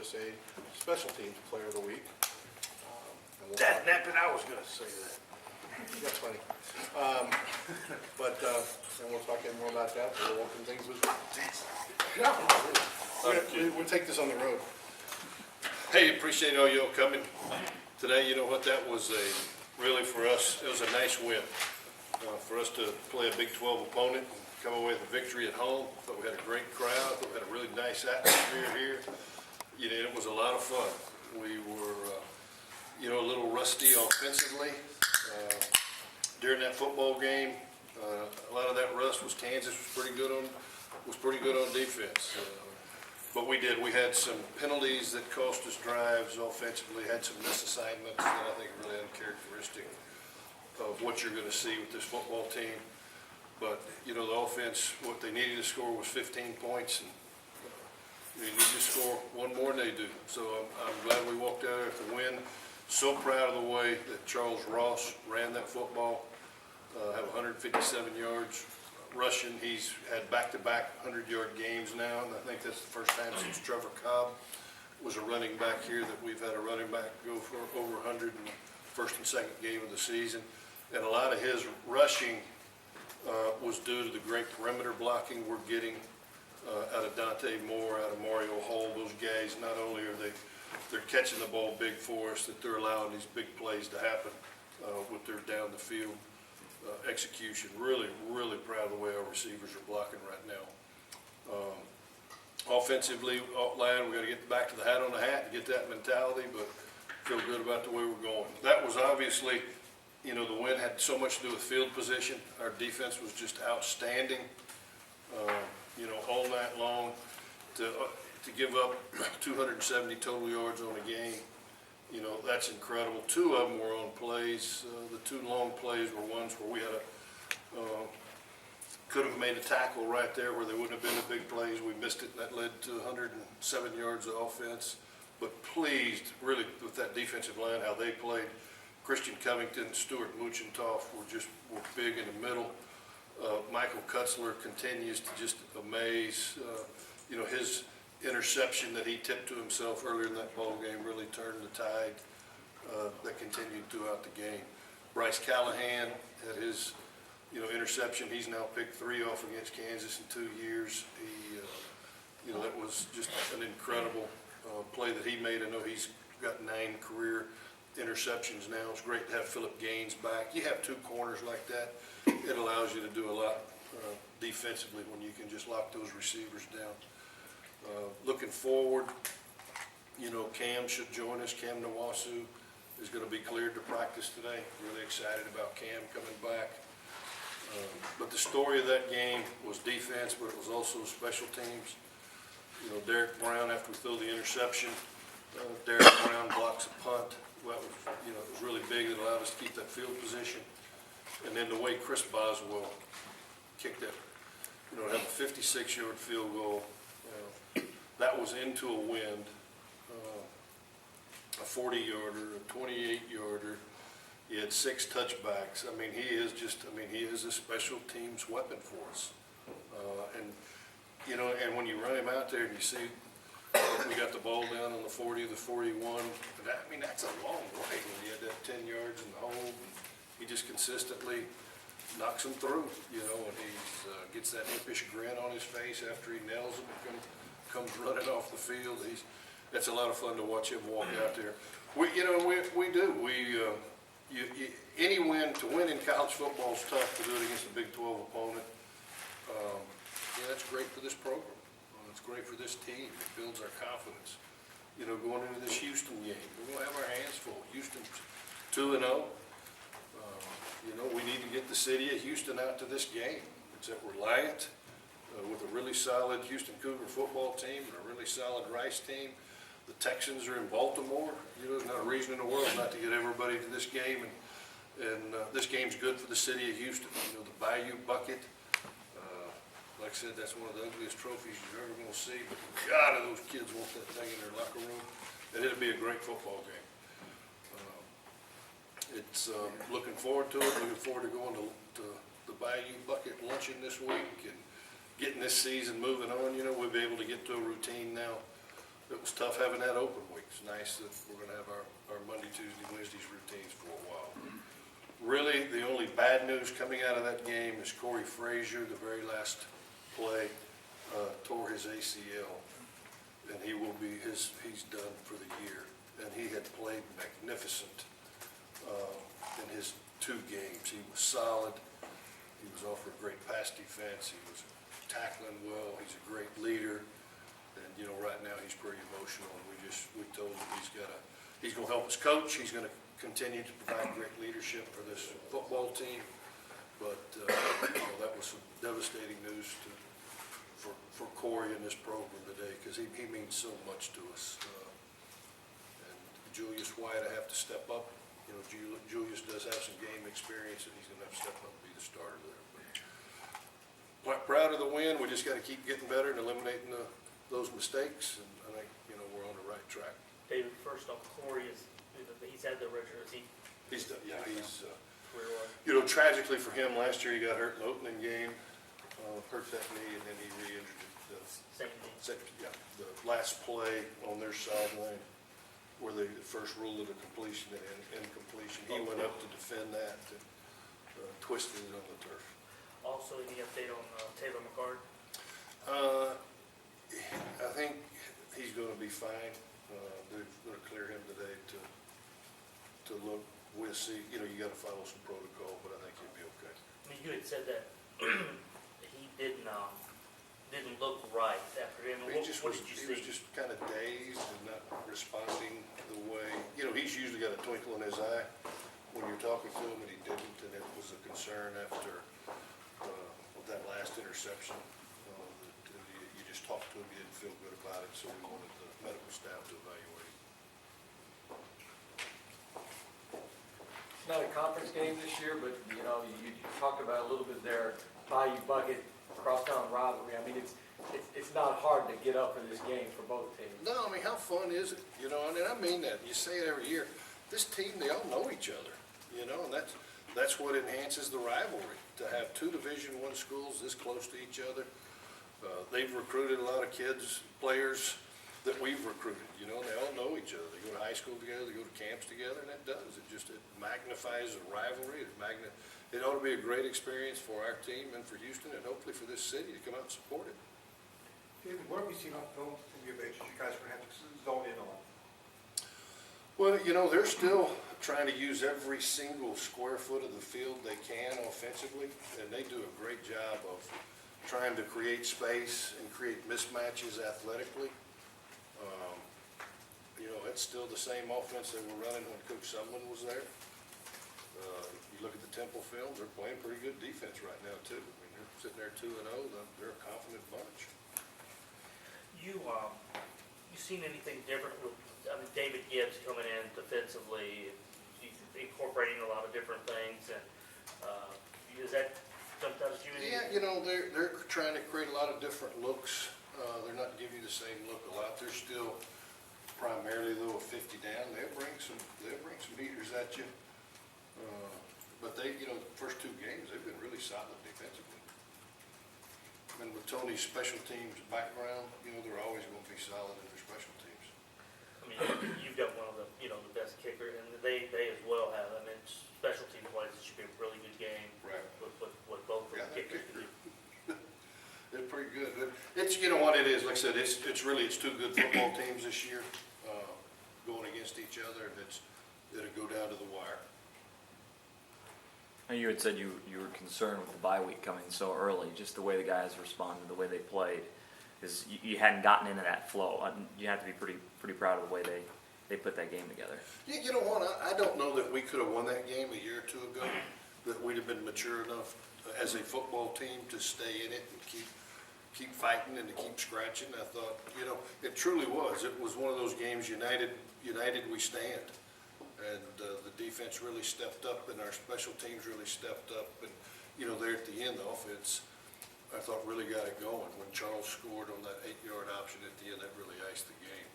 us a special teams player of the week. And we'll That napping, I was gonna say that. That's funny. And we'll talk more about that, we'll open things with. We'll take this on the road. Hey, appreciate all y'all coming today. You know what, that was really for us, it was a nice win. For us to play a Big 12 opponent, come away with a victory at home. Thought we had a great crowd, thought we had a really nice atmosphere here. You know, it was a lot of fun. We were, a little rusty offensively. During that football game, a lot of that rust was Kansas was pretty good on defense. But we had some penalties that cost us drives offensively, had some misassignments that I think are really uncharacteristic of what you're going to see with this football team. But, the offense, what they needed to score was 15 points, and they need to score one more than they do. So I'm glad we walked out there with the win. So proud of the way that Charles Ross ran that football. Have 157 yards rushing. He's had back-to-back 100-yard games now, and I think that's the first time since Trevor Cobb was a running back here that we've had a running back go for over 100 in the first and second game of the season. And a lot of his rushing was due to the great perimeter blocking we're getting out of Dante Moore, out of Mario Hall. Those guys, not only are they're catching the ball big for us, that they're allowing these big plays to happen with their down the field execution. Really, really proud of the way our receivers are blocking right now. Offensively, line, we got to get back to the hat on the hat to get that mentality, but feel good about the way we're going. That was obviously, the win had so much to do with field position. Our defense was just outstanding, all night long. To give up 270 total yards on a game, that's incredible. Two of them were on plays. The two long plays were ones where we had could have made a tackle right there where they wouldn't have been the big plays. We missed it, and that led to 107 yards of offense. But pleased, really, with that defensive line, how they played. Christian Covington, Stuart Muchentoff were big in the middle. Michael Kutzler continues to just amaze. His interception that he tipped to himself earlier in that ball game really turned the tide that continued throughout the game. Bryce Callahan had his interception. He's now picked 3 off against Kansas in 2 years. That was just an incredible play that he made. I know he's got 9 career interceptions now. It's great to have Philip Gaines back. You have 2 corners like that, it allows you to do a lot defensively when you can just lock those receivers down. Looking forward, Cam should join us. Cam Nawasu is going to be cleared to practice today. Really excited about Cam coming back. But the story of that game was defense, but it was also special teams. Derek Brown, after we threw the interception, Derek Brown blocks a punt. Well, it was really big. It allowed us to keep that field position. And then the way Chris Boswell kicked that, have a 56-yard field goal. That was into a wind, a 40-yarder, a 28-yarder. He had 6 touchbacks. He is a special teams weapon for us. And when you run him out there and you see we got the ball down on the 40, the 41, that's a long way when you had that 10 yards in the hole. And he just consistently knocks them through, and he gets that impish grin on his face after he nails them and comes running off the field. It's a lot of fun to watch him walk out there. We do. Any win, to win in college football is tough. To do it against a Big 12 opponent, that's great for this program. It's great for this team. It builds our confidence. Going into this Houston game, we're going to have our hands full. Houston's 2-0. We need to get the city of Houston out to this game. It's at Reliant with a really solid Houston Cougar football team and a really solid Rice team. The Texans are in Baltimore. There's not a reason in the world not to get everybody to this game. And this game's good for the city of Houston. The Bayou Bucket. Like I said, that's one of the ugliest trophies you're ever going to see. But God, those kids want that thing in their locker room. And it'll be a great football game. It's looking forward to it. Looking forward to going to the Bayou Bucket luncheon this week and getting this season moving on. We'll be able to get to a routine now it was tough having that open week. It's nice that we're gonna have our Monday, Tuesday, Wednesdays routines for a while. Really, the only bad news coming out of that game is Corey Frazier, the very last play, tore his ACL. And he will be, he's done for the year. And he had played magnificent in his 2 games. He was solid. He was offered great pass defense. He was tackling well. He's a great leader. And, you know, right now he's pretty emotional. And we told him he's gonna help us coach. He's gonna continue to provide great leadership for this football team. But, you know, that was some devastating news for Corey in this program today, because he means so much to us. And Julius White, I have to step up. You know, Julius does have some game experience, and he's gonna have to step up and be the starter there. But proud of the win. We just gotta keep getting better and eliminating those mistakes, and I think, you know, we're on the right track. David, first off, Corey he's had the redshirt, is he? He's done, yeah, he's, career-wise? you know, tragically for him, last year he got hurt in the opening game, hurt that knee, and then he re-injured it. Same thing. The last play on their sideline, where they first ruled it a completion and incompletion, he went up to defend that and twisted it on the turf. Also, any update on Taylor McCart? I think he's gonna be fine. They're gonna clear him today to look. We'll see, you know, you gotta follow some protocol, but I think he'll be okay. I mean, you had said that he didn't look right after him. He just What was, did you he see? was just kind of dazed and not responding the way, you know, he's usually got a twinkle in his eye when you're talking to him, and he didn't, and it was a concern after that last interception. You just talked to him, you didn't feel good about it, so we wanted the medical staff to evaluate him. It's not a conference game this year, but, you know, you talked about a little bit there, Bayou Bucket, crosstown rivalry. I mean, it's not hard to get up for this game for both teams. No, I mean, how fun is it? You know, and I mean that. You say it every year. This team, they all know each other, you know, and that's what enhances the rivalry, to have 2 Division I schools this close to each other. They've recruited a lot of kids, players that we've recruited, you know, and they all know each other. They go to high school together, they go to camps together, and it does. It magnifies the rivalry. It ought to be a great experience for our team and for Houston, and hopefully for this city to come out and support it. David, what have you seen on film from your benches you guys are going to have to zone in on? Well, you know, they're still trying to use every single square foot of the field they can offensively, and they do a great job of trying to create space and create mismatches athletically. You know, it's still the same offense they were running when Coach Sumlin was there. You look at the Temple film, they're playing pretty good defense right now, too. I mean, they're sitting there 2-0, they're a confident bunch. You seen anything different with, I mean, David Gibbs coming in defensively, he's incorporating a lot of different things, and is that jumped out at you? Yeah, you know, they're trying to create a lot of different looks. They're not giving you the same look a lot. They're still primarily, though, a 50 down. They'll bring some beaters at you. But they, you know, the first 2 games, they've been really solid defensively. And with Tony's special teams background, you know, they're always going to be solid in their special teams. I mean, you've got one of the, you know, the best kicker, and they as well have. I mean, special teams wise, it should be a really good game. Right. With both of the Yeah, kickers to do. They're pretty good. It's, you know what it is, like I said, it's 2 good football teams this year, going against each other, and it'll go down to the wire. You had said you were concerned with the bye week coming so early, just the way the guys responded, the way they played, is you hadn't gotten into that flow. You have to be pretty proud of the way they put that game together. Yeah, you know what, I don't know that we could have won that game a year or 2 ago, that we'd have been mature enough as a football team to stay in it and keep fighting and to keep scratching. I thought, you know, it truly was. It was one of those games, united we stand. And the defense really stepped up, and our special teams really stepped up. And, you know, there at the end, the offense, I thought, really got it going. When Charles scored on that 8-yard option at the end, that really iced the game.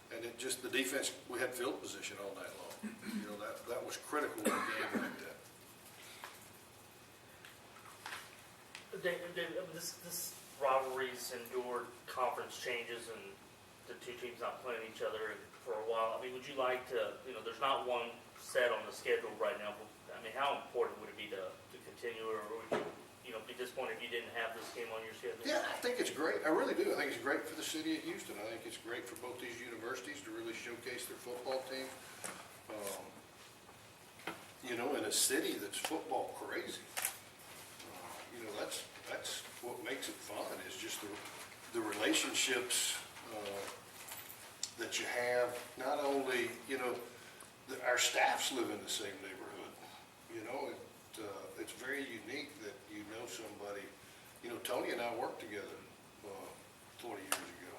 And it just, the defense, we had field position all night long. You know, that was critical in a game like that. This rivalries endured conference changes, and the two teams not playing each other for a while. I mean, would you like to, there's not one set on the schedule right now. But, I mean, how important would it be to continue, or would you, be disappointed if you didn't have this game on your schedule? Yeah, I think it's great. I really do. I think it's great for the city of Houston. I think it's great for both these universities to really showcase their football team. In a city that's football crazy, that's what makes it fun, is just the relationships that you have. Not only, our staffs live in the same neighborhood. It's very unique that somebody. Tony and I worked together 20 years ago.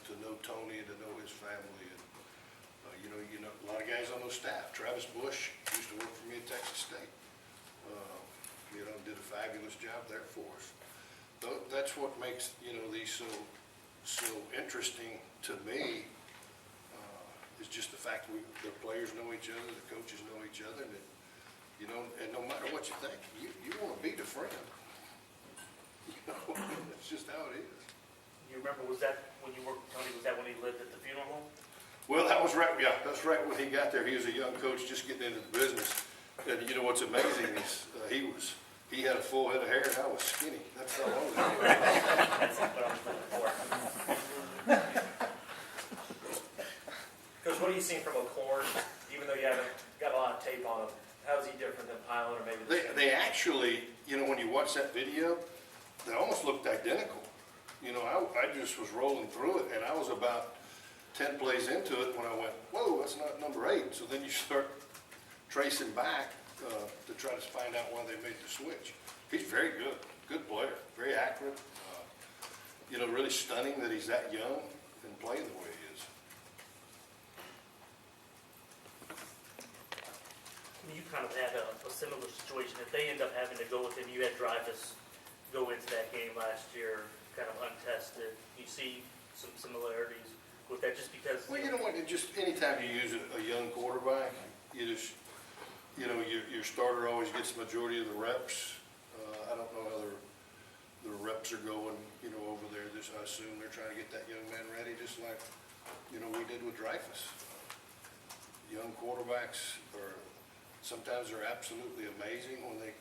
To know Tony and to know his family, and a lot of guys on those staff. Travis Bush used to work for me at Texas State. Did a fabulous job there for us. That's what makes these so interesting to me. Is just the fact the players know each other, the coaches know each other, and and no matter what you think, you want to beat a friend. That's just how it is. You remember, was that when you worked with Tony, was that when he lived at the funeral home? Well, that was right. Yeah, that's right when he got there. He was a young coach just getting into the business. And what's amazing is he had a full head of hair and I was skinny. That's how long ago. That's what I was looking for. Coach, what are you seeing from O'Corn, even though you haven't got a lot of tape on him? How is he different than Pilon or maybe They actually, when you watch that video, they almost looked identical. I just was rolling through it, and I was about 10 plays into it when I went, whoa, that's not number 8. So then you start tracing back to try to find out why they made the switch. He's very good player, very accurate. Really stunning that he's that young and playing the way he is. You kind of had a similar situation. If they end up having to go with him, you had Dreyfus go into that game last year, kind of untested. You see some similarities with that, just because. Well, just anytime you use a young quarterback, you just, your starter always gets the majority of the reps. I don't know how the reps are going, over there. I assume they're trying to get that young man ready, just like, we did with Dreyfus. Young quarterbacks sometimes they're absolutely amazing when they,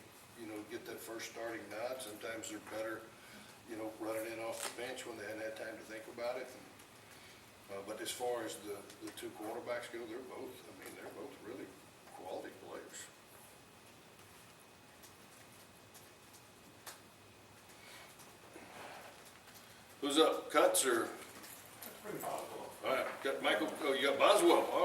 get that first starting nod. Sometimes they're better, running in off the bench when they hadn't had time to think about it. But as far as the two quarterbacks go, they're both really quality players. Who's up? Cuts or? All right, got Michael. Oh, you got Boswell. All